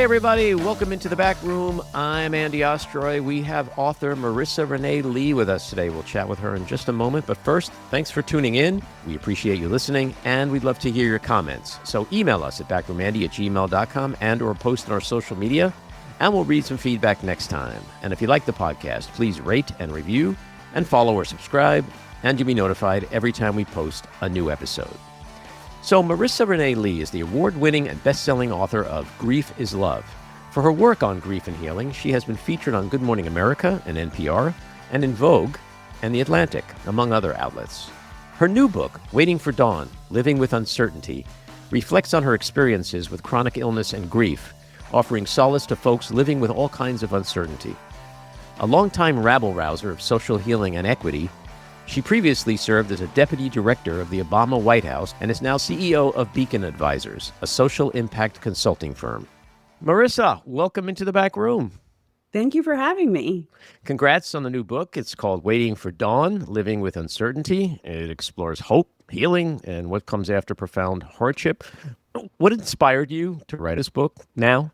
everybody. Welcome into the back room. I'm Andy Ostroy. We have author Marisa Renee Lee with us today. We'll chat with her in just a moment. But first, thanks for tuning in. We appreciate you listening, and we'd love to hear your comments. So email us at backroomandy@gmail.com and or post on our social media, and we'll read some feedback next time. And if you like the podcast, please rate and review and follow or subscribe, and you'll be notified every time we post a new episode. So Marisa Renee Lee is the award-winning and best-selling author of Grief is Love. For her work on grief and healing, she has been featured on Good Morning America and NPR, and in Vogue and The Atlantic, among other outlets. Her new book, Waiting for Dawn, Living with Uncertainty, reflects on her experiences with chronic illness and grief, offering solace to folks living with all kinds of uncertainty. A longtime rabble-rouser of social healing and equity, she previously served as a deputy director of the Obama White House and is now CEO of Beacon Advisors, a social impact consulting firm. Marisa, welcome into the back room. Thank you for having me. Congrats on the new book. It's called Waiting for Dawn, Living with Uncertainty. It explores hope, healing, and what comes after profound hardship. What inspired you to write this book now?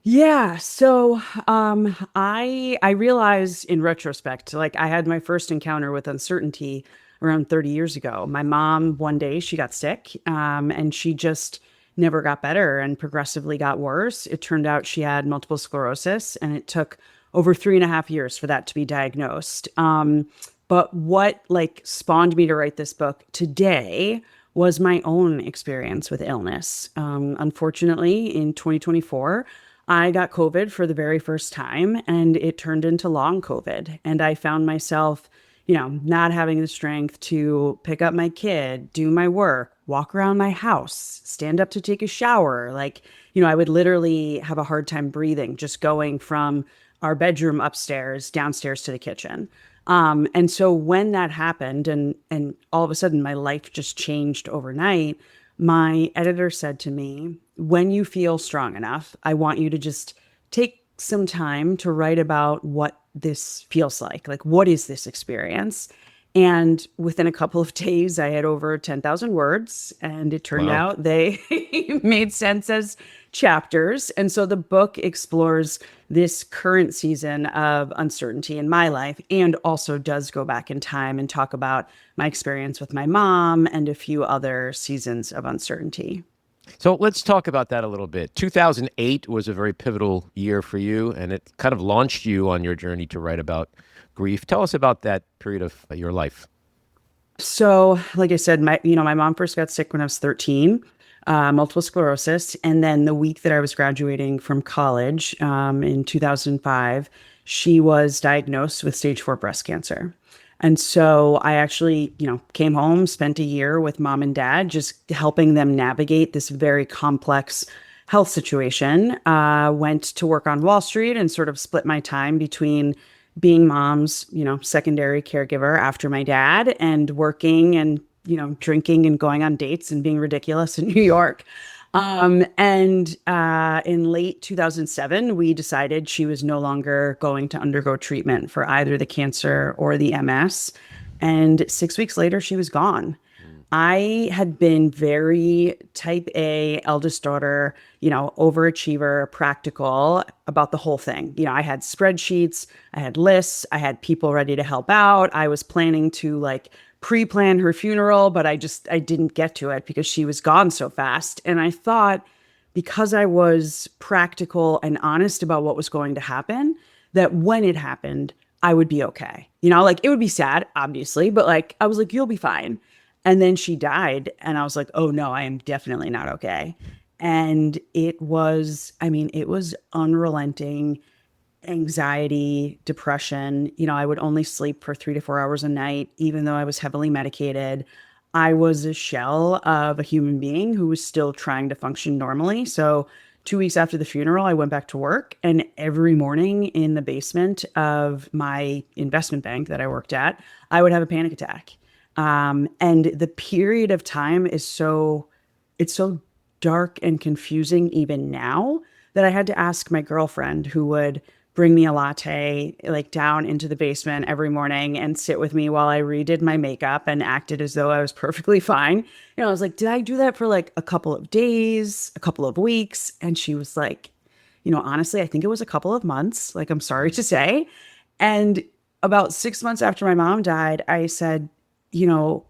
Yeah, so I realized in retrospect, like I had my first encounter with uncertainty around 30 years ago. My mom, one day she got sick and she just never got better and progressively got worse. It turned out she had multiple sclerosis, and it took over 3.5 years for that to be diagnosed. But what like spawned me to write this book today was my own experience with illness. Unfortunately, in 2024, I got COVID for the very first time, and it turned into long COVID. And I found myself, not having the strength to pick up my kid, do my work, walk around my house, stand up to take a shower. I would literally have a hard time breathing, just going from our bedroom upstairs, downstairs to the kitchen. And so when that happened and all of a sudden my life just changed overnight, my editor said to me, when you feel strong enough, I want you to just take some time to write about what this feels like. Like, what is this experience? And within a couple of days, I had over 10,000 words, and it turned out they made sense as chapters. And so the book explores this current season of uncertainty in my life, and also does go back in time and talk about my experience with my mom and a few other seasons of uncertainty. So let's talk about that a little bit. 2008 was a very pivotal year for you, and it kind of launched you on your journey to write about grief. Tell us about that period of your life. So, like I said, my mom first got sick when I was 13, multiple sclerosis. And then the week that I was graduating from college, in 2005, she was diagnosed with stage 4 breast cancer. And so I actually, came home, spent a year with mom and dad, just helping them navigate this very complex health situation. Went to work on Wall Street and sort of split my time between being mom's, secondary caregiver after my dad, and working and, drinking and going on dates and being ridiculous in New York. And in late 2007, we decided she was no longer going to undergo treatment for either the cancer or the MS. And 6 weeks later, she was gone. I had been very type A, eldest daughter, overachiever, practical about the whole thing. I had spreadsheets, I had lists, I had people ready to help out. I was planning to pre-plan her funeral, but I didn't get to it because she was gone so fast. And I thought, because I was practical and honest about what was going to happen, that when it happened, I would be okay. It would be sad, obviously, but I was like, you'll be fine. And then she died, and I was like, oh no, I am definitely not okay. And it was unrelenting anxiety, depression. I would only sleep for 3 to 4 hours a night, even though I was heavily medicated. I was a shell of a human being who was still trying to function normally. So 2 weeks after the funeral, I went back to work, and every morning in the basement of my investment bank that I worked at, I would have a panic attack. And the period of time it's so dark and confusing even now, that I had to ask my girlfriend, who would bring me a latte down into the basement every morning and sit with me while I redid my makeup and acted as though I was perfectly fine. I was like, did I do that for a couple of days, a couple of weeks? And she was like, honestly, I think it was a couple of months, like I'm sorry to say. And about 6 months after my mom died, I said,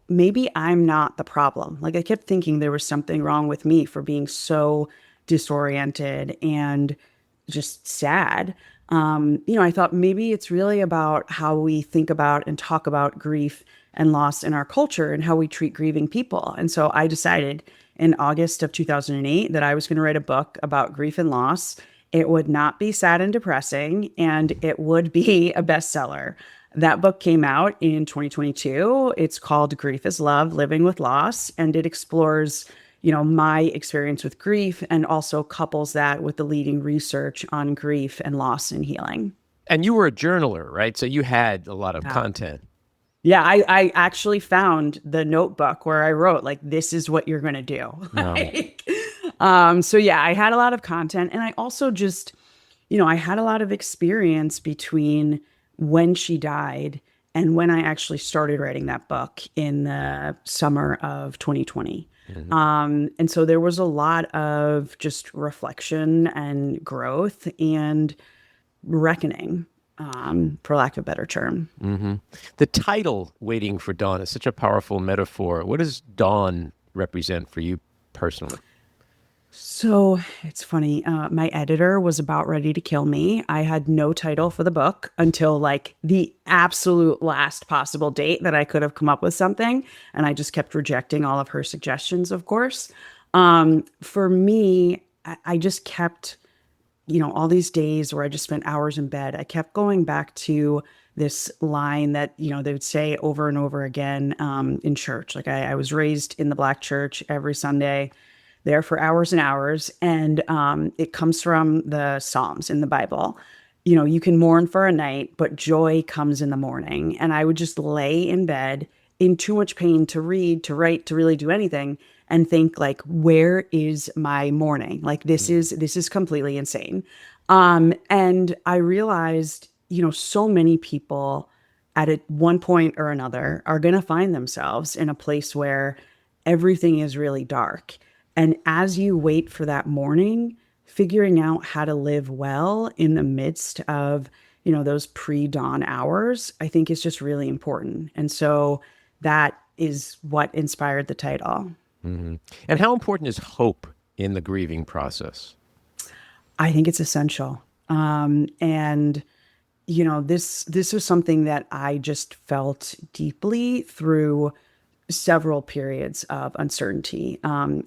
maybe I'm not the problem. Like I kept thinking there was something wrong with me for being so disoriented and just sad. I thought maybe it's really about how we think about and talk about grief and loss in our culture and how we treat grieving people. And so I decided in August of 2008 that I was going to write a book about grief and loss. It would not be sad and depressing, and it would be a bestseller. That book came out in 2022. It's called Grief is Love, Living with Loss, and it explores my experience with grief and also couples that with the leading research on grief and loss and healing. And you were a journaler, right? So you had a lot of Yeah. content. Yeah, I actually found the notebook where I wrote, like, this is what you're going to do. No. So yeah, I had a lot of content, and I also just, I had a lot of experience between when she died and when I actually started writing that book in the summer of 2020. And so there was a lot of just reflection and growth and reckoning, for lack of a better term. The title, Waiting for Dawn, is such a powerful metaphor. What does dawn represent for you personally? So it's funny. My editor was about ready to kill me. I had no title for the book until like the absolute last possible date that I could have come up with something. And I just kept rejecting all of her suggestions, of course. For me, I just kept, all these days where I just spent hours in bed, I kept going back to this line that, they would say over and over again in church. Like I was raised in the Black church every Sunday there for hours and hours. And it comes from the Psalms in the Bible. You can mourn for a night, but joy comes in the morning. And I would just lay in bed in too much pain to read, to write, to really do anything and think like, where is my morning? Like this is completely insane. And I realized, so many people at one point or another are going to find themselves in a place where everything is really dark. And as you wait for that morning, figuring out how to live well in the midst of, those pre-dawn hours, I think is just really important. And so that is what inspired the title. And how important is hope in the grieving process? I think it's essential. And this was something that I just felt deeply through several periods of uncertainty.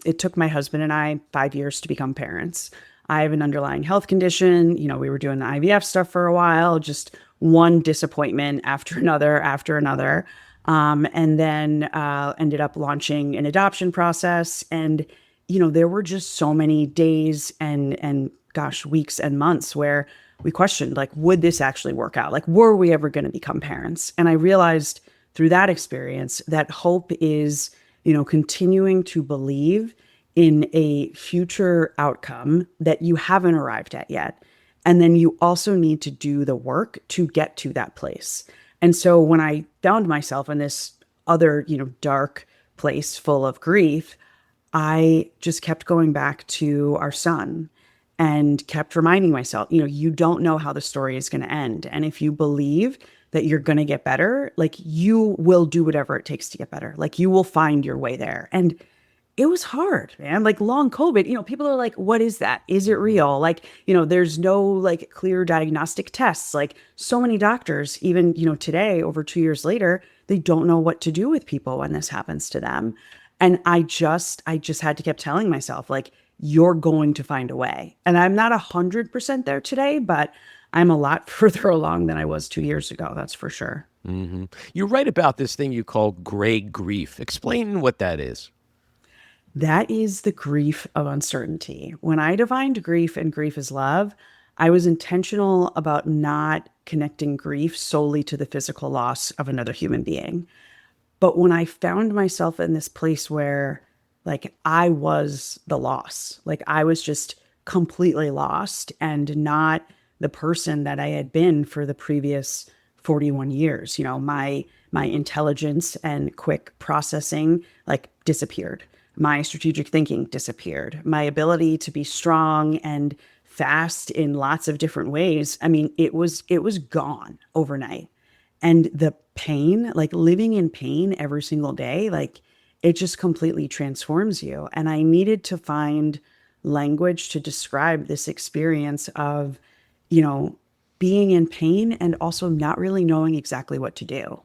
It took my husband and I 5 years to become parents. I have an underlying health condition. We were doing the IVF stuff for a while, just one disappointment after another. And then ended up launching an adoption process. And, there were just so many days and gosh, weeks and months where we questioned, like, would this actually work out? Like, were we ever going to become parents? And I realized through that experience that hope is, continuing to believe in a future outcome that you haven't arrived at yet. And then you also need to do the work to get to that place. And so when I found myself in this other, dark place full of grief, I just kept going back to our son and kept reminding myself, you don't know how the story is going to end. And if you believe that you're going to get better, like you will do whatever it takes to get better. Like you will find your way there. And it was hard, man. Like long COVID, people are like, what is that? Is it real? Like, there's no like clear diagnostic tests. Like so many doctors, even, today, over 2 years later, they don't know what to do with people when this happens to them. And I just had to keep telling myself, like, you're going to find a way. And I'm not 100% there today, but I'm a lot further along than I was 2 years ago. That's for sure. You write about this thing you call gray grief. Explain what that is. That is the grief of uncertainty. When I defined grief and grief is love, I was intentional about not connecting grief solely to the physical loss of another human being. But when I found myself in this place where like I was the loss, like I was just completely lost and not the person that I had been for the previous 41 years, my intelligence and quick processing like disappeared. My strategic thinking disappeared. My ability to be strong and fast in lots of different ways. I mean, it was gone overnight. And the pain, like living in pain every single day, like it just completely transforms you. And I needed to find language to describe this experience of, you know, being in pain and also not really knowing exactly what to do.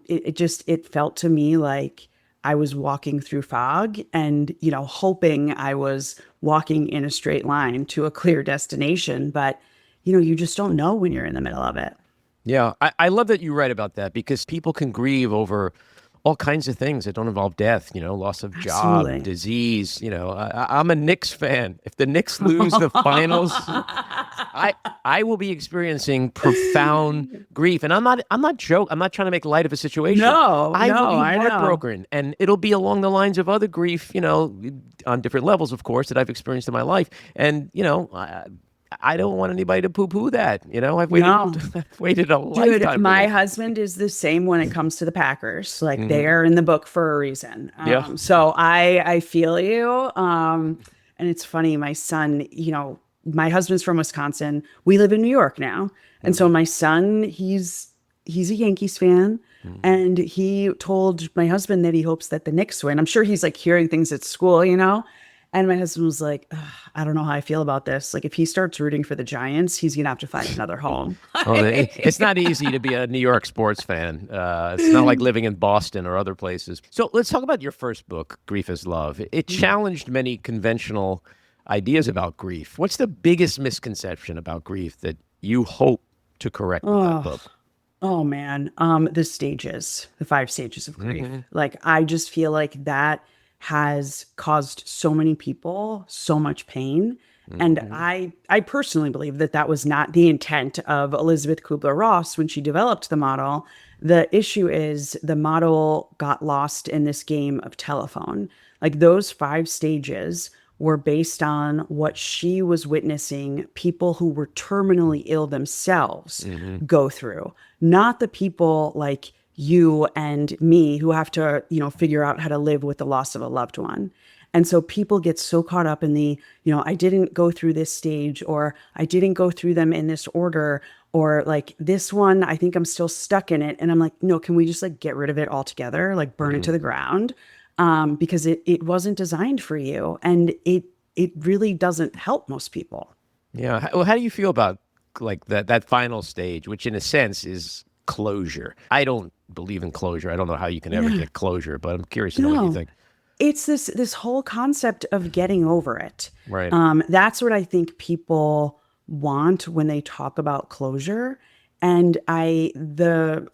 It felt to me like I was walking through fog and, hoping I was walking in a straight line to a clear destination. But, you just don't know when you're in the middle of it. Yeah, I love that you write about that because people can grieve over all kinds of things that don't involve death, loss of job, Absolutely. disease. I'm a Knicks fan. If the Knicks lose the finals, I I will be experiencing profound grief. And I'm not trying to make light of a situation. No, I will no, be I know. heartbroken. And it'll be along the lines of other grief, on different levels, of course, that I've experienced in my life. And, I don't want anybody to poo-poo that. I've waited No. I've waited a Dude, lifetime for my this. husband is the same when it comes to the Packers. Like they Hmm. are in the book for a reason. Yeah. So I feel you. And it's funny, my son, my husband's from Wisconsin. We live in New York now. And so Hmm. my son, he's a Yankees fan. Hmm. And he told my husband that he hopes that the Knicks win. I'm sure he's like hearing things at school. And my husband was like, "Ugh, I don't know how I feel about this. Like, if he starts rooting for the Giants, he's gonna have to find another home." Well, it's not easy to be a New York sports fan. It's not like living in Boston or other places. So let's talk about your first book, Grief is Love. It challenged many conventional ideas about grief. What's the biggest misconception about grief that you hope to correct with that Oh, book? oh man. The 5 stages of grief. Hmm. Like, I just feel like that has caused so many people so much pain. And Hmm. I personally believe that that was not the intent of Elizabeth Kubler-Ross when she developed the model. The issue is the model got lost in this game of telephone. Like those 5 stages were based on what she was witnessing people who were terminally ill themselves Hmm. go through, not the people like you and me who have to, figure out how to live with the loss of a loved one. And so people get so caught up in I didn't go through this stage, or I didn't go through them in this order, or like this one, I think I'm still stuck in it. And I'm like, no, can we just like get rid of it altogether? Like burn it to the ground? Because it wasn't designed for you. And it really doesn't help most people. Yeah. Well, how do you feel about like that final stage, which in a sense is closure? I don't believe in closure. I don't know how you can ever Yeah. get closure, but I'm curious to know what you No. think. It's this whole concept of getting over it. Right. That's what I think people want when they talk about closure. And the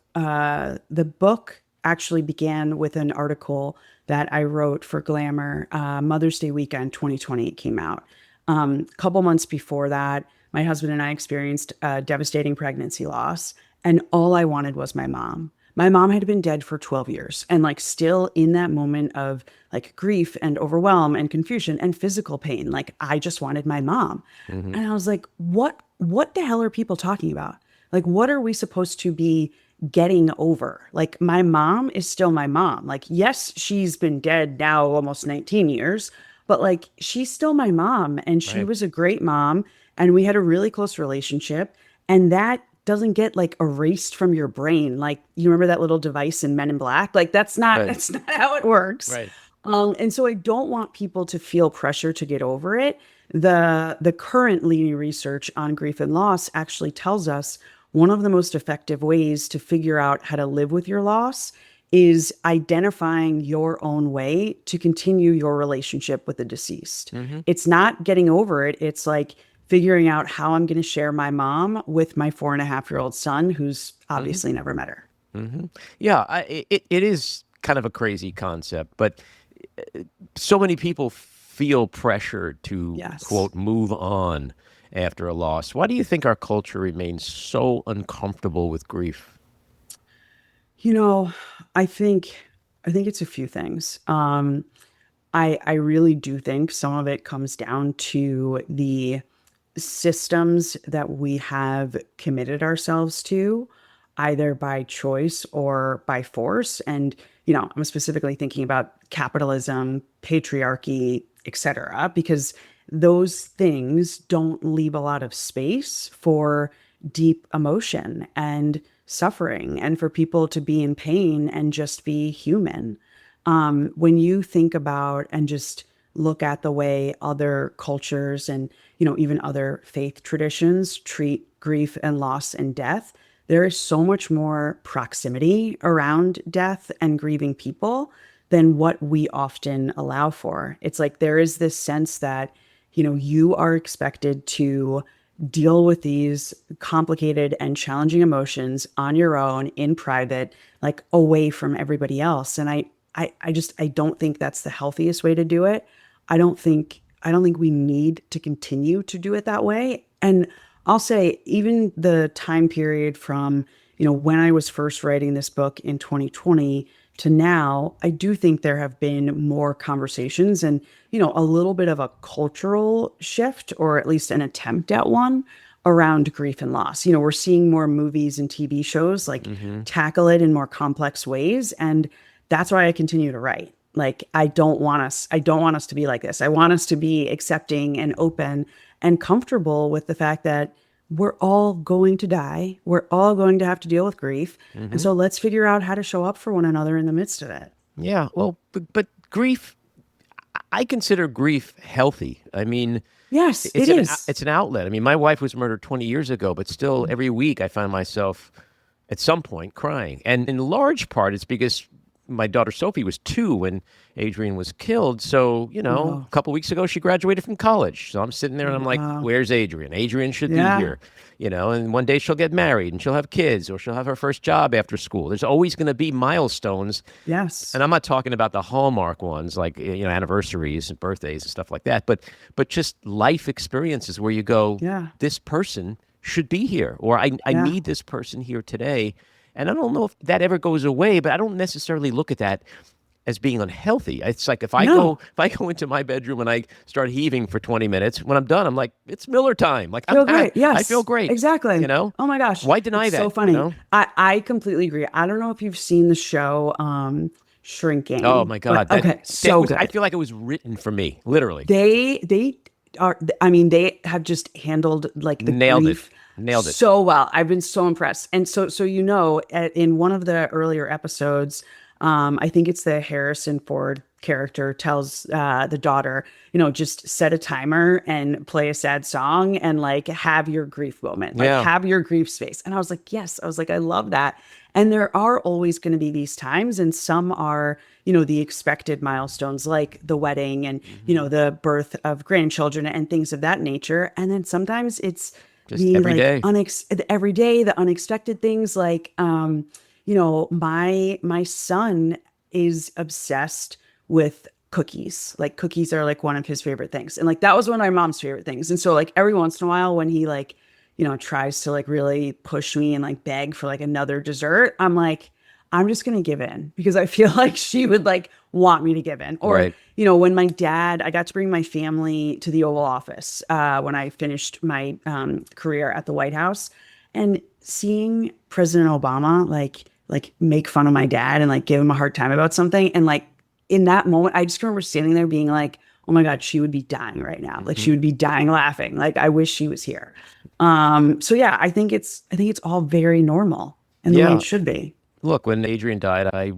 book actually began with an article that I wrote for Glamour. Mother's Day weekend 2020 it came out. A couple months before that, my husband and I experienced a devastating pregnancy loss, and all I wanted was my mom. My mom had been dead for 12 years and like still in that moment of like grief and overwhelm and confusion and physical pain. Like I just wanted my mom. Hmm. And I was like, what the hell are people talking about? Like what are we supposed to be getting over? Like my mom is still my mom. Like yes, she's been dead now almost 19 years, but like she's still my mom and she Right. was a great mom and we had a really close relationship, and that doesn't get like erased from your brain. Like you remember that little device in Men in Black? Like that's not Right. that's not how it works. Right. And so I don't want people to feel pressure to get over it. The current leading research on grief and loss actually tells us one of the most effective ways to figure out how to live with your loss is identifying your own way to continue your relationship with the deceased. Hmm. It's not getting over it. It's like figuring out how I'm going to share my mom with my 4.5-year-old son, who's Hmm. obviously never met her. Hmm. Yeah, it is kind of a crazy concept, but so many people feel pressure to, Yes. quote, move on after a loss. Why do you think our culture remains so uncomfortable with grief? You know, I think I think it's a few things. I really do think some of it comes down to the systems that we have committed ourselves to, either by choice or by force. And, I'm specifically thinking about capitalism, patriarchy, etc. Because those things don't leave a lot of space for deep emotion and suffering and for people to be in pain and just be human. When you think about and just look at the way other cultures and, even other faith traditions treat grief and loss and death, there is so much more proximity around death and grieving people than what we often allow for. It's like there is this sense that, you are expected to deal with these complicated and challenging emotions on your own in private, like away from everybody else. And I don't think that's the healthiest way to do it. I don't think we need to continue to do it that way. And I'll say even the time period from, when I was first writing this book in 2020 to now, I do think there have been more conversations and, a little bit of a cultural shift, or at least an attempt at one around grief and loss. We're seeing more movies and TV shows like tackle it in more complex ways. And that's why I continue to write. Like, I don't want us to be like this. I want us to be accepting and open and comfortable with the fact that we're all going to die. We're all going to have to deal with grief. And so let's figure out how to show up for one another in the midst of it. Yeah, well, but grief, I consider grief healthy. I mean, Yes, it is. it's an outlet. I mean, my wife was murdered 20 years ago, but still every week I find myself at some point crying. And in large part, it's because my daughter Sophie was 2 when Adrian was killed. So, a couple weeks ago, she graduated from college. So I'm sitting there and I'm like, where's Adrian? Adrian should be Yeah. here, and one day she'll get married and she'll have kids or she'll have her first job after school. There's always going to be milestones. Yes. And I'm not talking about the hallmark ones like, anniversaries and birthdays and stuff like that, but just life experiences where you go, Yeah. this person should be here, or I Yeah. need this person here today. And I don't know if that ever goes away, but I don't necessarily look at that as being unhealthy. It's like No. if I go into my bedroom and I start heaving for 20 minutes, when I'm done, I'm like, it's Miller time. Like Feel great. I Yes. feel great. Exactly. Oh my gosh. Why deny It's that? so funny. I completely agree. I don't know if you've seen the show Oh Shrinking, my but God. okay, That so was, I good. feel like it was written for me, literally. They are, I mean, they have just handled like the Nailed it. grief Nailed it. so well. I've been so impressed. And so in one of the earlier episodes, I think it's the Harrison Ford character tells the daughter, just set a timer and play a sad song and like have your grief moment, like Yeah. have your grief space. And I was like, yes, I was like, I love that. And there are always going to be these times, and some are, the expected milestones like the wedding and, the birth of grandchildren and things of that nature. And then sometimes it's Just the every like day. the every day, the unexpected things like, my son is obsessed with cookies. Like cookies are like one of his favorite things. And like that was one of my mom's favorite things. And so like every once in a while when he like, tries to like really push me and like beg for like another dessert, I'm like, I'm just going to give in because I feel like she would like want me to give in. Or, Right. when I got to bring my family to the Oval Office when I finished my career at the White House, and seeing President Obama like make fun of my dad and like give him a hard time about something. And like in that moment, I just remember standing there being like, oh my God, she would be dying right now. Like she would be dying laughing. Like I wish she was here. So yeah, I think it's all very normal and the way Yeah. it should be. Look, when Adrian died, I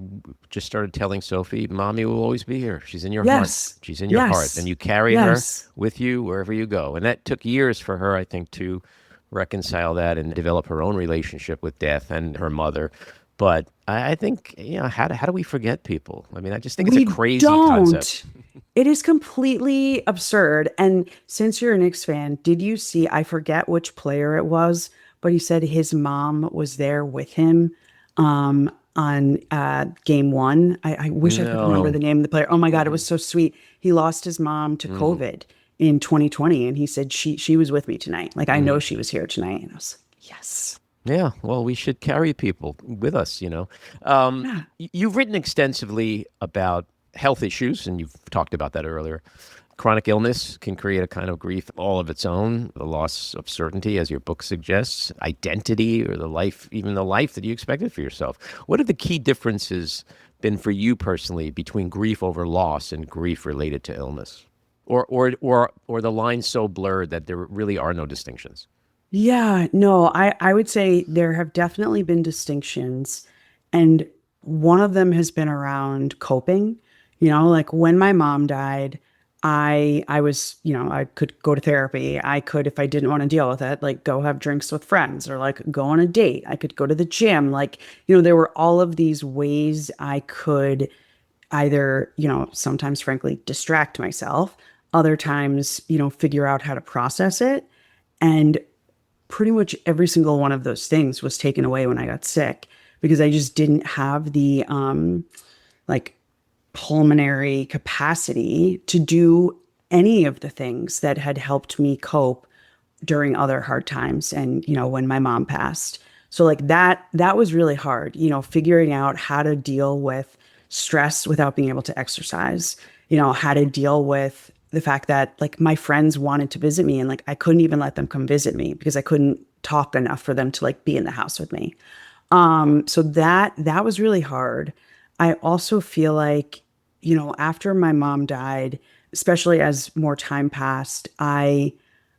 just started telling Sophie, Mommy will always be here. She's in your heart. Yes. She's in your heart. And Yes. you carry her Yes. with you wherever you go. And that took years for her, I think, to reconcile that and develop her own relationship with death and her mother. But I think, how do we forget people? I mean, I just think it's a We crazy concept. don't. It is completely absurd. And since you're a Knicks fan, did you see, I forget which player it was, but he said his mom was there with him on game one. I wish I could remember No. the name of the player. Oh my God, it was so sweet. He lost his mom to COVID in 2020. And he said, she was with me tonight. Like, I know she was here tonight. And I was like, yes. Yeah, well, we should carry people with us. Yeah. You've written extensively about health issues, and you've talked about that earlier. Chronic illness can create a kind of grief all of its own, the loss of certainty, as your book suggests, identity, or even the life that you expected for yourself. What have the key differences been for you personally between grief over loss and grief related to illness? or the line's so blurred that there really are no distinctions? Yeah, no, I would say there have definitely been distinctions, and one of them has been around coping. Like when my mom died, I was, I could go to therapy. I could, if I didn't want to deal with it, like go have drinks with friends or like go on a date. I could go to the gym. Like, there were all of these ways I could either, sometimes frankly distract myself, other times, figure out how to process it. And pretty much every single one of those things was taken away when I got sick because I just didn't have the like pulmonary capacity to do any of the things that had helped me cope during other hard times and when my mom passed. So like that was really hard, figuring out how to deal with stress without being able to exercise, how to deal with the fact that like my friends wanted to visit me and like I couldn't even let them come visit me because I couldn't talk enough for them to like be in the house with me. So that was really hard. I also feel like, after my mom died, especially as more time passed, I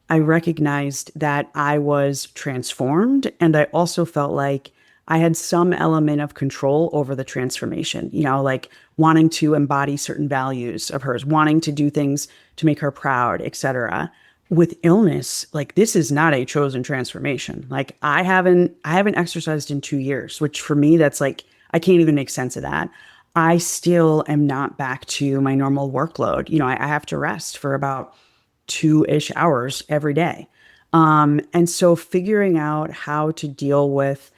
recognized that I was transformed. And I also felt like I had some element of control over the transformation, like wanting to embody certain values of hers, wanting to do things to make her proud, etc. With illness, like this is not a chosen transformation. Like I haven't exercised in 2 years, which for me, that's like, I can't even make sense of that. I still am not back to my normal workload. I have to rest for about 2-ish hours every day. And so figuring out how to deal with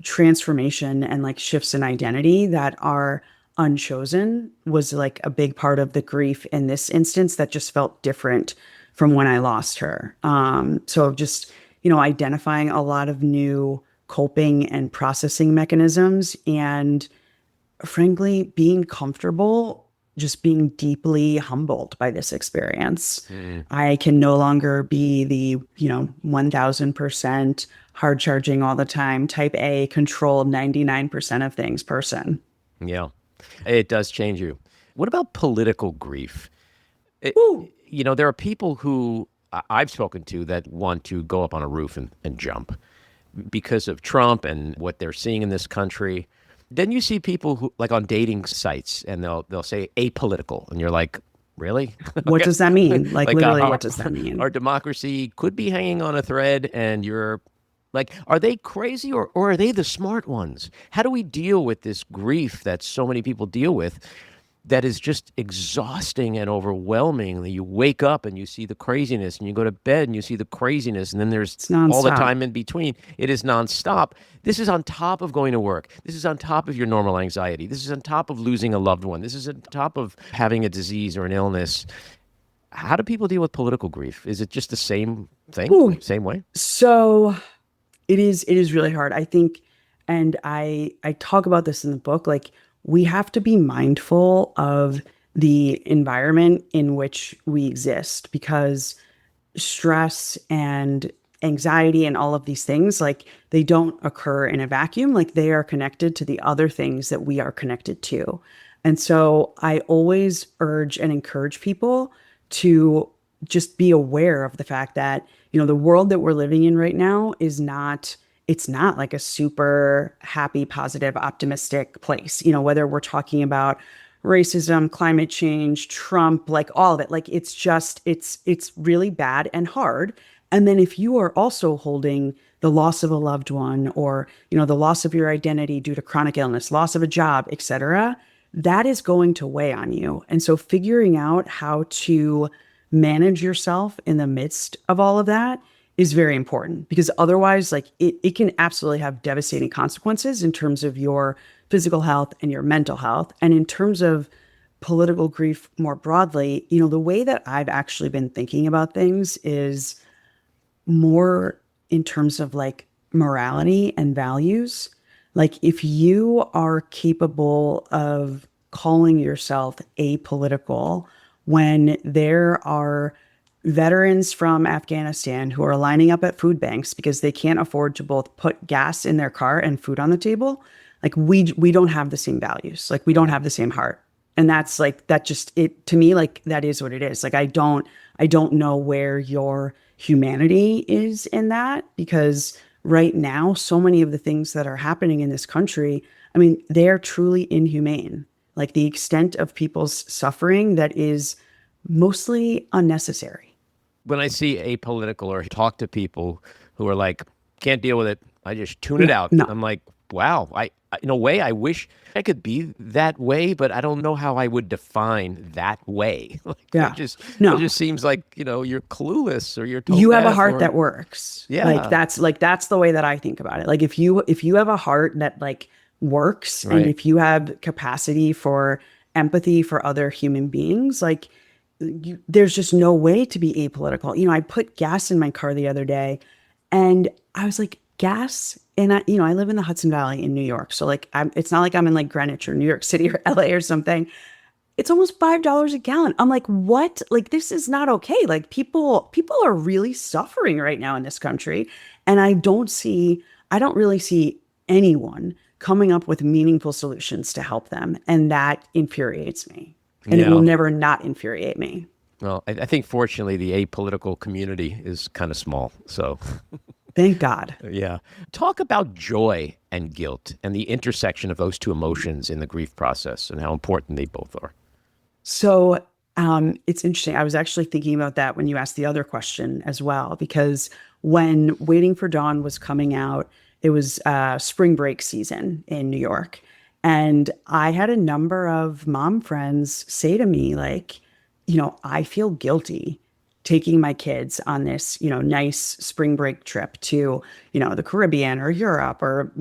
transformation and like shifts in identity that are unchosen was like a big part of the grief in this instance that just felt different from when I lost her. So just, identifying a lot of new coping and processing mechanisms and frankly, being comfortable, just being deeply humbled by this experience. I can no longer be the, 1000% hard charging all the time, type A, control 99% of things person. Yeah, it does change you. What about political grief? Woo. There are people who I've spoken to that want to go up on a roof and jump because of Trump and what they're seeing in this country. Then you see people who like on dating sites and they'll say apolitical and you're like, really? What does that mean? Like literally, our, what does that mean? our democracy could be hanging on a thread and you're like, are they crazy or are they the smart ones? How do we deal with this grief that so many people deal with that is just exhausting and overwhelming? You wake up and you see the craziness and you go to bed and you see the craziness and then there's It's nonstop. all the time in between. It is nonstop. This is on top of going to work. This is on top of your normal anxiety. This is on top of losing a loved one. This is on top of having a disease or an illness. How do people deal with political grief? Is it just the same thing, same way? So it is really hard. I think, and I talk about this in the book, like we have to be mindful of the environment in which we exist because stress and anxiety and all of these things, like they don't occur in a vacuum, like they are connected to the other things that we are connected to. And so I always urge and encourage people to just be aware of the fact that, the world that we're living in right now it's not like a super happy, positive, optimistic place, whether we're talking about racism, climate change, Trump, like all of it, like it's really bad and hard. And then if you are also holding the loss of a loved one or, the loss of your identity due to chronic illness, loss of a job, etc., that is going to weigh on you. And so figuring out how to manage yourself in the midst of all of that is very important because otherwise, like it can absolutely have devastating consequences in terms of your physical health and your mental health. And in terms of political grief more broadly, the way that I've actually been thinking about things is more in terms of like morality and values. Like if you are capable of calling yourself apolitical when there are veterans from Afghanistan who are lining up at food banks because they can't afford to both put gas in their car and food on the table, like we don't have the same values. Like we don't have the same heart. And that's like, that just, it to me, like, that is what it is. Like, I don't know where your humanity is in that, because right now, so many of the things that are happening in this country, I mean, they're truly inhumane. Like the extent of people's suffering that is mostly unnecessary. When I see apolitical or talk to people who are like, can't deal with it, I just tune it Yeah, out. no, I'm like, wow. In a way, I wish I could be that way, but I don't know how I would define that way. Like yeah, it no. just seems like, you're clueless or you're tone You have a deaf heart or that works. yeah, Like that's the way that I think about it. Like if you have a heart that like works, and right. if you have capacity for empathy for other human beings, like there's just no way to be apolitical. I put gas in my car the other day, and I was like, gas. And I live in the Hudson Valley in New York. So like it's not like I'm in like Greenwich or New York City or LA or something. It's almost $5 a gallon. I'm like, what? Like, this is not okay. Like, people are really suffering right now in this country. And I don't really see anyone coming up with meaningful solutions to help them. And that infuriates me. And it will Yeah. never not infuriate me. Well, I think fortunately the apolitical community is kind of small. So Thank God. yeah. Talk about joy and guilt and the intersection of those two emotions in the grief process and how important they both are. So it's interesting. I was actually thinking about that when you asked the other question as well, because when Waiting for Dawn was coming out, it was spring break season in New York. And I had a number of mom friends say to me, like, I feel guilty taking my kids on this, nice spring break trip to, the Caribbean or Europe or,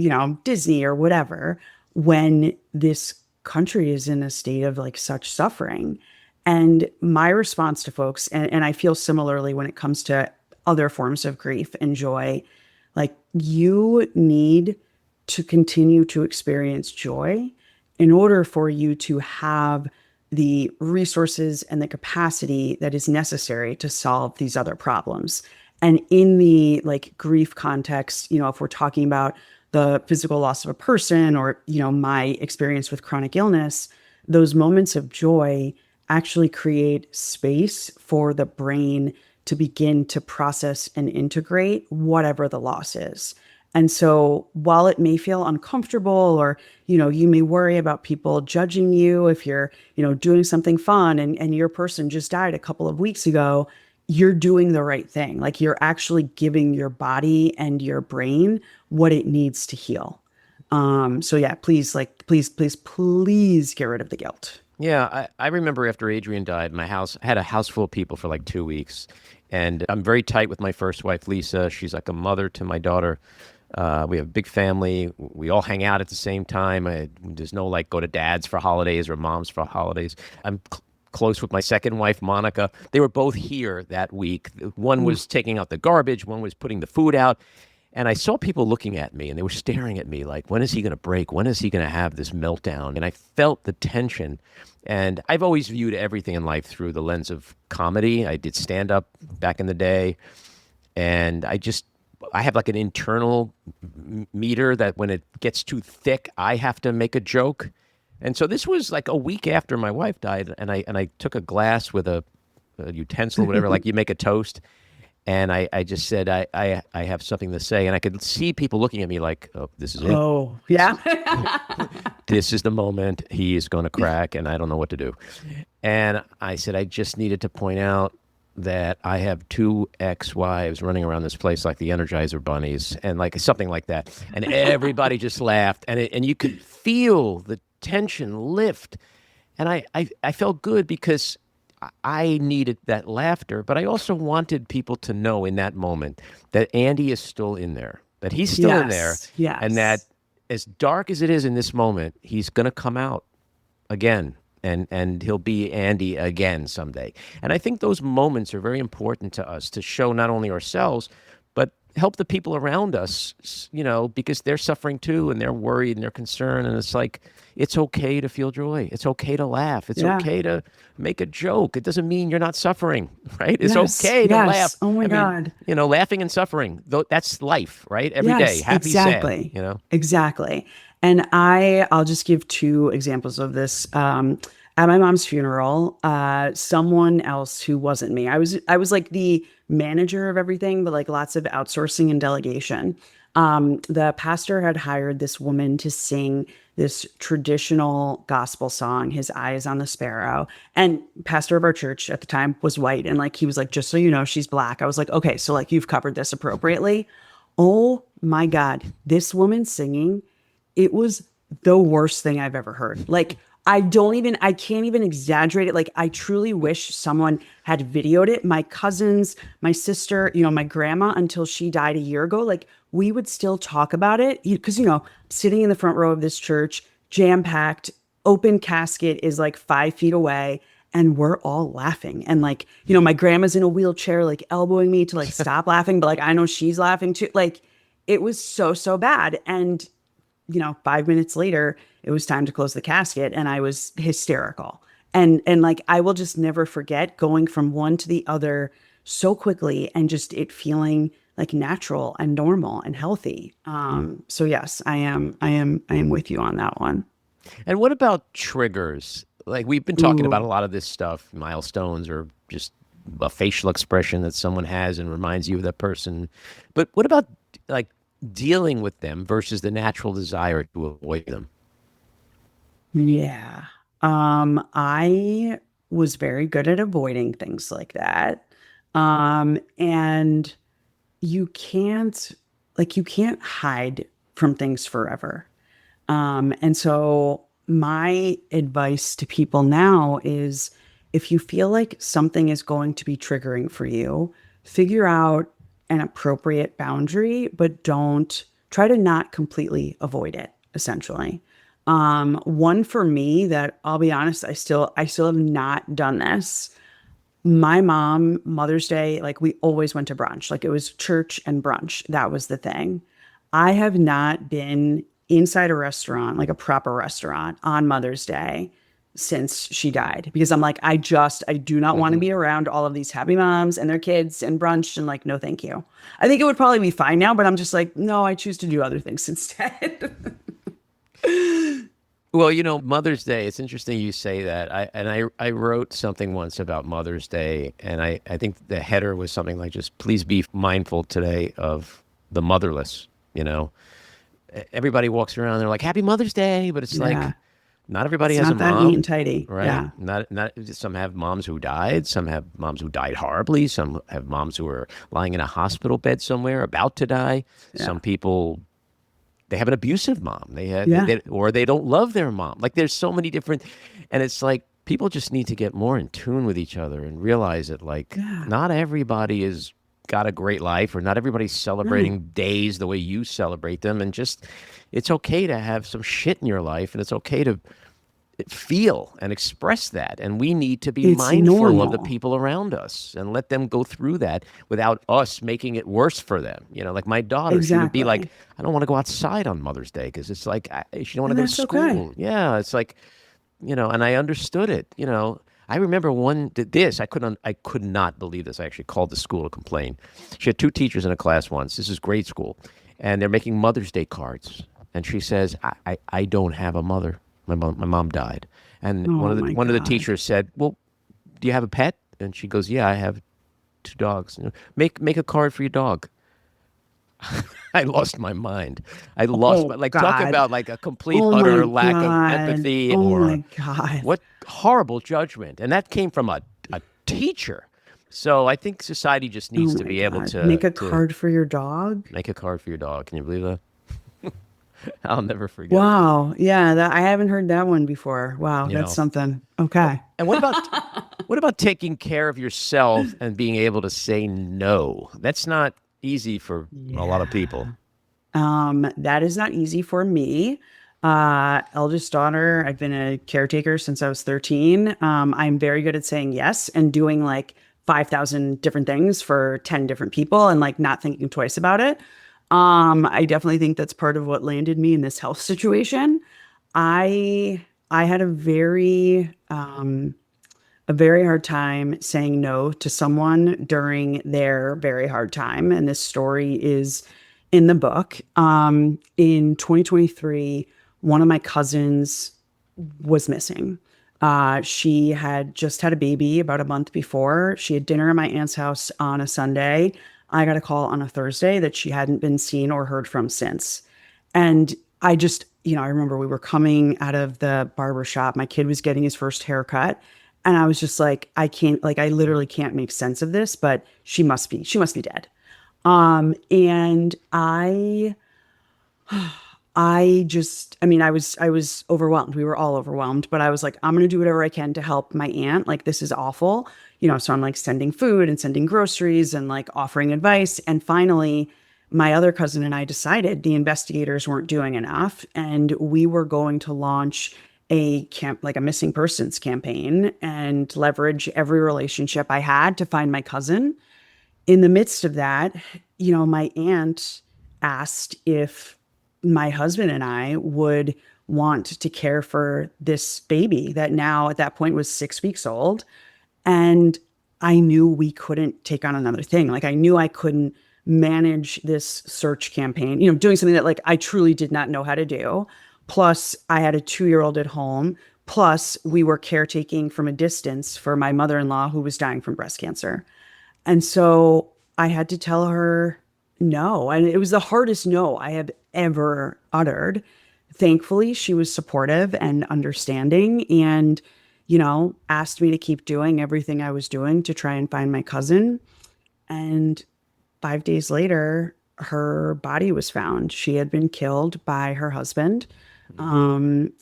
Disney or whatever, when this country is in a state of like such suffering. And my response to folks, and I feel similarly when it comes to other forms of grief and joy, like you need to continue to experience joy in order for you to have the resources and the capacity that is necessary to solve these other problems. And in the like grief context, if we're talking about the physical loss of a person or, my experience with chronic illness, those moments of joy actually create space for the brain to begin to process and integrate whatever the loss is. And so while it may feel uncomfortable or, you may worry about people judging you if you're, doing something fun and your person just died a couple of weeks ago, you're doing the right thing. Like you're actually giving your body and your brain what it needs to heal. So yeah, please, like, please get rid of the guilt. Yeah, I remember after Adrian died, I had a house full of people for like 2 weeks. And I'm very tight with my first wife, Lisa. She's like a mother to my daughter. We have a big family. We all hang out at the same time. There's no like go to dad's for holidays or mom's for holidays. I'm close with my second wife, Monica. They were both here that week. One was taking out the garbage, one was putting the food out. And I saw people looking at me and they were staring at me like, when is he going to break? When is he going to have this meltdown? And I felt the tension. And I've always viewed everything in life through the lens of comedy. I did stand up back in the day. And I have like an internal meter that when it gets too thick, I have to make a joke. And so this was like a week after my wife died. And I took a glass with a utensil, whatever, like you make a toast. And I just said, I have something to say. And I could see people looking at me like, oh, this is it. Oh, yeah. This is the moment he is going to crack and I don't know what to do. And I said, I just needed to point out that I have two ex-wives running around this place like the Energizer bunnies and like something like that. And everybody just laughed and you could feel the tension lift. And I felt good because I needed that laughter, but I also wanted people to know in that moment that Andy is still in there, that he's still in there, Yes. and that as dark as it is in this moment, he's going to come out again, and he'll be Andy again someday. And I think those moments are very important to us to show not only ourselves, but help the people around us, because they're suffering too, and they're worried and they're concerned, and it's like, it's okay to feel joy. It's okay to laugh. It's Yeah. okay to make a joke. It doesn't mean you're not suffering, right? It's Yes. okay to Yes. laugh. Oh my I God. mean, laughing and suffering, that's life, right? Every day, Yes, happy, exactly. sad. Exactly. And I'll just give two examples of this. at my mom's funeral, someone else who wasn't me. I was like the manager of everything, but like lots of outsourcing and delegation. The pastor had hired this woman to sing this traditional gospel song, His Eye is on the Sparrow. And pastor of our church at the time was white. And like he was like, just so you know, she's black. I was like, okay, so like you've covered this appropriately. Oh my God, this woman singing, it was the worst thing I've ever heard. Like, I can't even exaggerate it. Like, I truly wish someone had videoed it. My cousins, my sister, my grandma, until she died a year ago, like, we would still talk about it. Because, sitting in the front row of this church, jam packed, open casket is like 5 feet away. And we're all laughing. And like, my grandma's in a wheelchair, like elbowing me to like stop laughing. But like, I know she's laughing too. Like, it was so, so bad. And 5 minutes later, it was time to close the casket and I was hysterical. And like I will just never forget going from one to the other so quickly and just it feeling like natural and normal and healthy. So yes, I am with you on that one. And what about triggers? Like we've been talking about a Ooh. lot of this stuff, milestones or just a facial expression that someone has and reminds you of that person. But what about like dealing with them versus the natural desire to avoid them? Yeah. I was very good at avoiding things like that. And you can't you can't hide from things forever. And so my advice to people now is if you feel like something is going to be triggering for you, figure out an appropriate boundary, but don't try to not completely avoid it, essentially. One for me that I'll be honest, I still have not done this. My mom, Mother's Day, like we always went to brunch. Like it was church and brunch. That was the thing. I have not been inside a restaurant, like a proper restaurant on Mother's Day since she died because I'm like, I do not want to Hmm. be around all of these happy moms and their kids and brunch and like, no, thank you. I think it would probably be fine now, but I'm just like, no, I choose to do other things instead. Well, Mother's Day, it's interesting you say that. I wrote something once about Mother's Day, and I think the header was something like just please be mindful today of the motherless, you know. Everybody walks around, they're like, Happy Mother's Day, but it's Yeah. like not everybody It's has a not that neat and mom, tidy. right? Yeah. Not some have moms who died, some have moms who died horribly, some have moms who are lying in a hospital bed somewhere about to die. Yeah. Some people they have an abusive mom. Yeah. Or they don't love their mom. Like there's so many different, and it's like people just need to get more in tune with each other and realize that like Yeah. not everybody is got a great life or not everybody's No. celebrating days the way you celebrate them, and just it's okay to have some shit in your life, and it's okay to feel and express that. And we need to be It's mindful of the normal. people around us and let them go through that without us making it worse for them. Like my daughter, she would be like, Exactly. I don't want to go outside on Mother's Day because it's like she don't want to And go to that's okay. school. Yeah, it's like, and I understood it. I remember I could not believe this. I actually called the school to complain. She had two teachers in a class once. This is grade school, and they're making Mother's Day cards. And she says, I don't have a mother. My mom died. And one Oh of the my one of the God. teachers said, "Well, do you have a pet?" And she goes, "Yeah, I have two dogs. Make a card for your dog." I lost my mind. I lost my Oh like talk God. about like a complete Oh my utter lack of God. empathy Oh my or God. what horrible judgment. And that came from a teacher. So I think society just Oh needs to my be able God. Make a to card for your dog? make a card for your dog. Can you believe that? I'll never forget that. Wow. Yeah, that I haven't heard that one before. Wow, You that's know. something. Okay. And what about taking care of yourself and being able to say no? That's not easy for a lot of people. Yeah. That is not easy for me. Eldest daughter, I've been a caretaker since I was 13. I'm very good at saying yes and doing like 5,000 different things for 10 different people and like not thinking twice about it. I definitely think that's part of what landed me in this health situation. I had a very hard time saying no to someone during their very hard time. And this story is in the book. In 2023, one of my cousins was missing. She had just had a baby about a month before. She had dinner at my aunt's house on a Sunday. I got a call on a Thursday that she hadn't been seen or heard from since. And I just, I remember we were coming out of the barber shop. My kid was getting his first haircut. And I was just like, I can't, like, I literally can't make sense of this, but she must be dead. And I was overwhelmed. We were all overwhelmed, but I was like, I'm going to do whatever I can to help my aunt. Like, this is awful. So I'm like sending food and sending groceries and like offering advice. And finally, my other cousin and I decided the investigators weren't doing enough. And we were going to launch like a missing persons campaign and leverage every relationship I had to find my cousin. In the midst of that, my aunt asked if my husband and I would want to care for this baby that now at that point was 6 weeks old. And I knew we couldn't take on another thing. Like I knew I couldn't manage this search campaign, doing something that like I truly did not know how to do. Plus I had a 2-year-old at home. Plus we were caretaking from a distance for my mother-in-law who was dying from breast cancer. And so I had to tell her no. And it was the hardest no I have ever uttered. Thankfully, she was supportive and understanding and, asked me to keep doing everything I was doing to try and find my cousin. And 5 days later, her body was found. She had been killed by her husband. And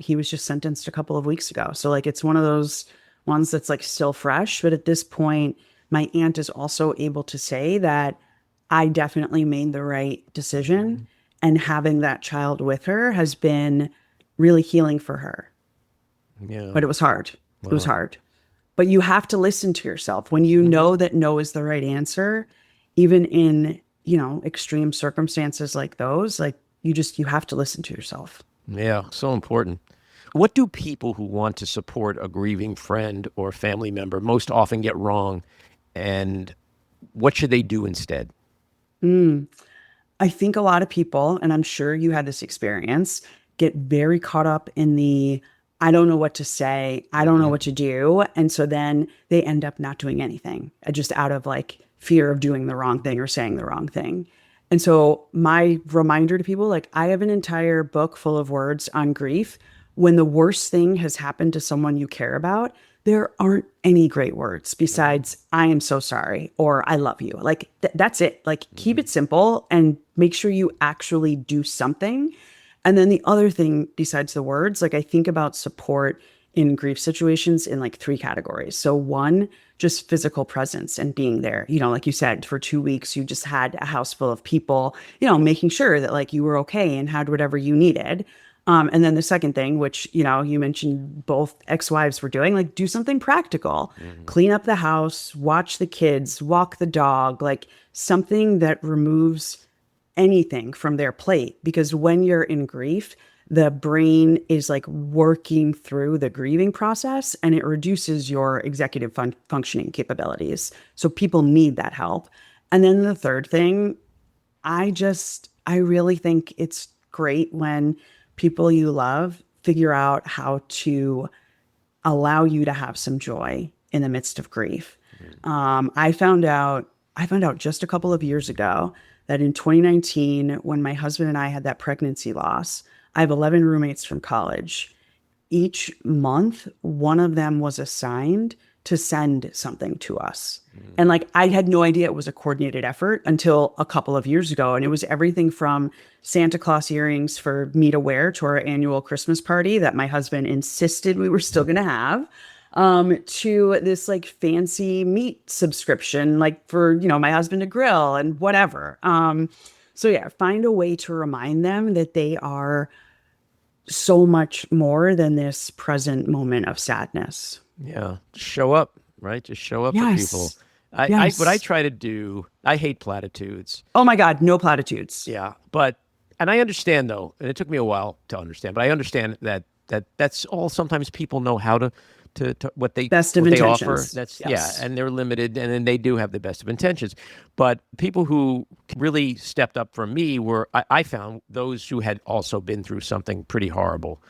he was just sentenced a couple of weeks ago. So like it's one of those ones that's like still fresh. But at this point, my aunt is also able to say that I definitely made the right decision. And having that child with her has been really healing for her. Yeah. But it was hard. Wow. It was hard. But you have to listen to yourself. When you know that no is the right answer, even in, extreme circumstances like those, like you have to listen to yourself. Yeah, so important. What do people who want to support a grieving friend or family member most often get wrong? And what should they do instead? I think a lot of people, and I'm sure you had this experience, get very caught up in the I don't know what to say, I don't know what to do. And so then they end up not doing anything, just out of like fear of doing the wrong thing or saying the wrong thing. And so my reminder to people, like I have an entire book full of words on grief. When the worst thing has happened to someone you care about, there aren't any great words besides I am so sorry or I love you. Like that's it. Like keep it simple and make sure you actually do something. And then the other thing besides the words, like I think about support in grief situations in like 3 categories. So one, just physical presence and being there. Like you said, for 2 weeks, you just had a house full of people, making sure that like you were okay and had whatever you needed. And then the second thing, which, you mentioned both ex-wives were doing, like do something practical, clean up the house, watch the kids, walk the dog, like something that removes anything from their plate. Because when you're in grief, the brain is like working through the grieving process and it reduces your executive functioning capabilities. So people need that help. And then the third thing, I really think it's great when people you love figure out how to allow you to have some joy in the midst of grief. I found out just a couple of years ago that in 2019, when my husband and I had that pregnancy loss, I have 11 roommates from college. Each month, one of them was assigned to send something to us. And like, I had no idea it was a coordinated effort until a couple of years ago. And it was everything from Santa Claus earrings for me to wear to our annual Christmas party that my husband insisted we were still going to have, to this like fancy meat subscription, like for, my husband to grill and whatever. So yeah, find a way to remind them that they are so much more than this present moment of sadness. Yeah, just show up, right? Just show up for people. Yes. Yes. What I try to do, I hate platitudes. Oh my God, no platitudes. Yeah, and I understand though, and it took me a while to understand, but I understand that's all. Sometimes people know how to what they Best of what they intentions. offer. That's Yes. yeah, and they're limited, and then they do have the best of intentions. But people who really stepped up for me were I found those who had also been through something pretty horrible,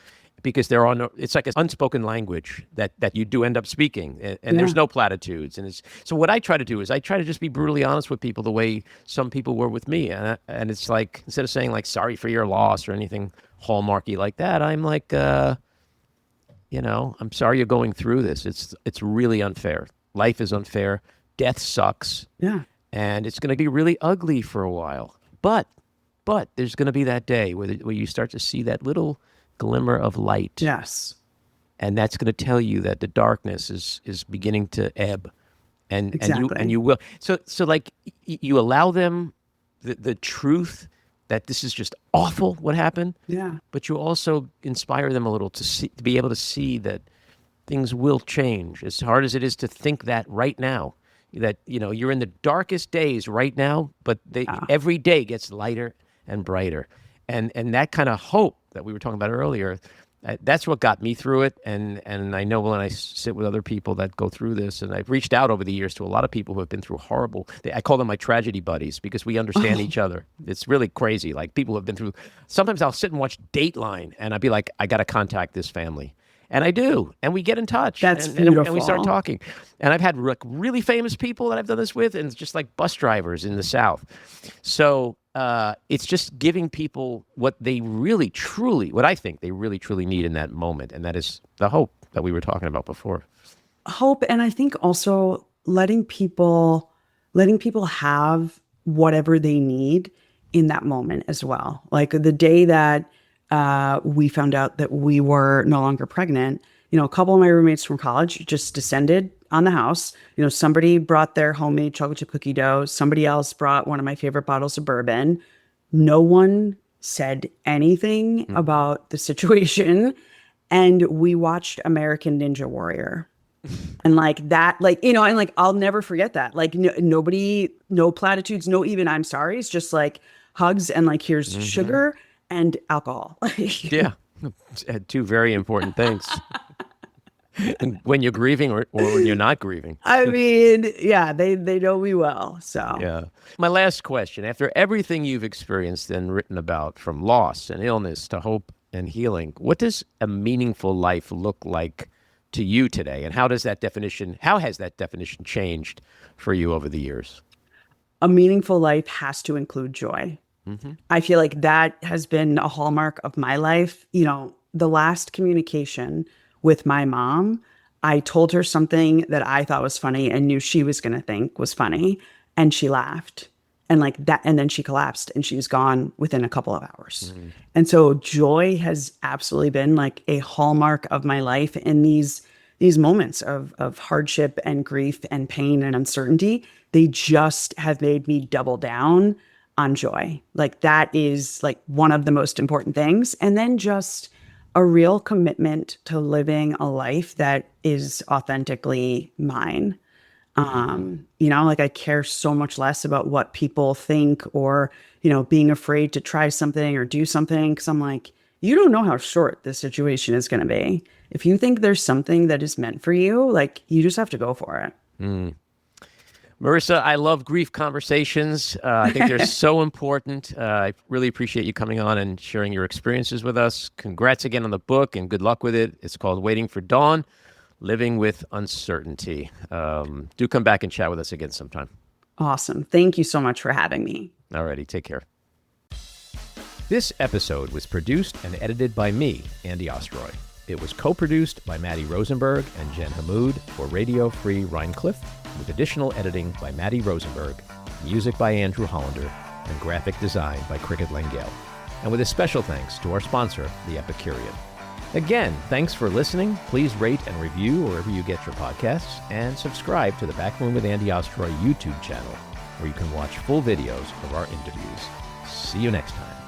because it's like an unspoken language that you do end up speaking, and Yeah. there's no platitudes. And so what I try to do is I try to just be brutally honest with people the way some people were with me. And it's like, instead of saying like, sorry for your loss or anything hallmarky like that, I'm like, I'm sorry you're going through this. It's really unfair. Life is unfair. Death sucks. Yeah. And it's going to be really ugly for a while. But there's going to be that day where you start to see that little glimmer of light. Yes. And that's going to tell you that the darkness is beginning to ebb. Exactly. And you will. So like you allow them the truth that this is just awful what happened. Yeah. But you also inspire them a little to be able to see that things will change. As hard as it is to think that right now, that you're in the darkest days right now, but every day gets lighter and brighter, and that kind of hope that we were talking about earlier, that's what got me through it. And I know when I sit with other people that go through this, and I've reached out over the years to a lot of people who have been through horrible. I call them my tragedy buddies because we understand each other. It's really crazy. Like people have been through. Sometimes I'll sit and watch Dateline, and I'd be like, I got to contact this family. And I do, and we get in touch. That's beautiful. And we beautiful. start talking. And I've had really famous people that I've done this with, and it's just like bus drivers in the South. So it's just giving people what they really, truly, what I think they really, truly need in that moment, and that is the hope that we were talking about before. Hope, and I think also letting people have whatever they need in that moment as well. Like the day that we found out that we were no longer pregnant, a couple of my roommates from college just descended on the house. Somebody brought their homemade chocolate chip cookie dough. Somebody else brought one of my favorite bottles of bourbon. No one said anything about the situation. And we watched American Ninja Warrior. And like that, and like, I'll never forget that. Like nobody, no platitudes, no even I'm sorry. It's just like hugs and like, here's sugar and alcohol. Yeah. Two very important things. And when you're grieving or when you're not grieving. I mean, yeah, they know me well. So yeah. My last question, after everything you've experienced and written about, from loss and illness to hope and healing, what does a meaningful life look like to you today? And how has that definition changed for you over the years? A meaningful life has to include joy. Mm-hmm. I feel like that has been a hallmark of my life. The last communication with my mom, I told her something that I thought was funny and knew she was going to think was funny. And she laughed and like that. And then she collapsed and she was gone within a couple of hours. Mm-hmm. And so joy has absolutely been like a hallmark of my life in these moments of hardship and grief and pain and uncertainty. They just have made me double down on joy. Like that is like one of the most important things. And then just a real commitment to living a life that is authentically mine. Like I care so much less about what people think or, being afraid to try something or do something. Cause I'm like, you don't know how short this situation is going to be. If you think there's something that is meant for you, like you just have to go for it. Mm. Marisa, I love grief conversations. I think they're so important. I really appreciate you coming on and sharing your experiences with us. Congrats again on the book and good luck with it. It's called Waiting for Dawn, Living with Uncertainty. Do come back and chat with us again sometime. Awesome. Thank you so much for having me. All righty. Take care. This episode was produced and edited by me, Andy Ostroy. It was co-produced by Maddie Rosenberg and Jen Hammoud for Radio Free Rhinecliff, with additional editing by Maddie Rosenberg, music by Andrew Hollander, and graphic design by Cricket Langell. And with a special thanks to our sponsor, The Epicurean. Again, thanks for listening. Please rate and review wherever you get your podcasts, and subscribe to the Backroom with Andy Ostroy YouTube channel, where you can watch full videos of our interviews. See you next time.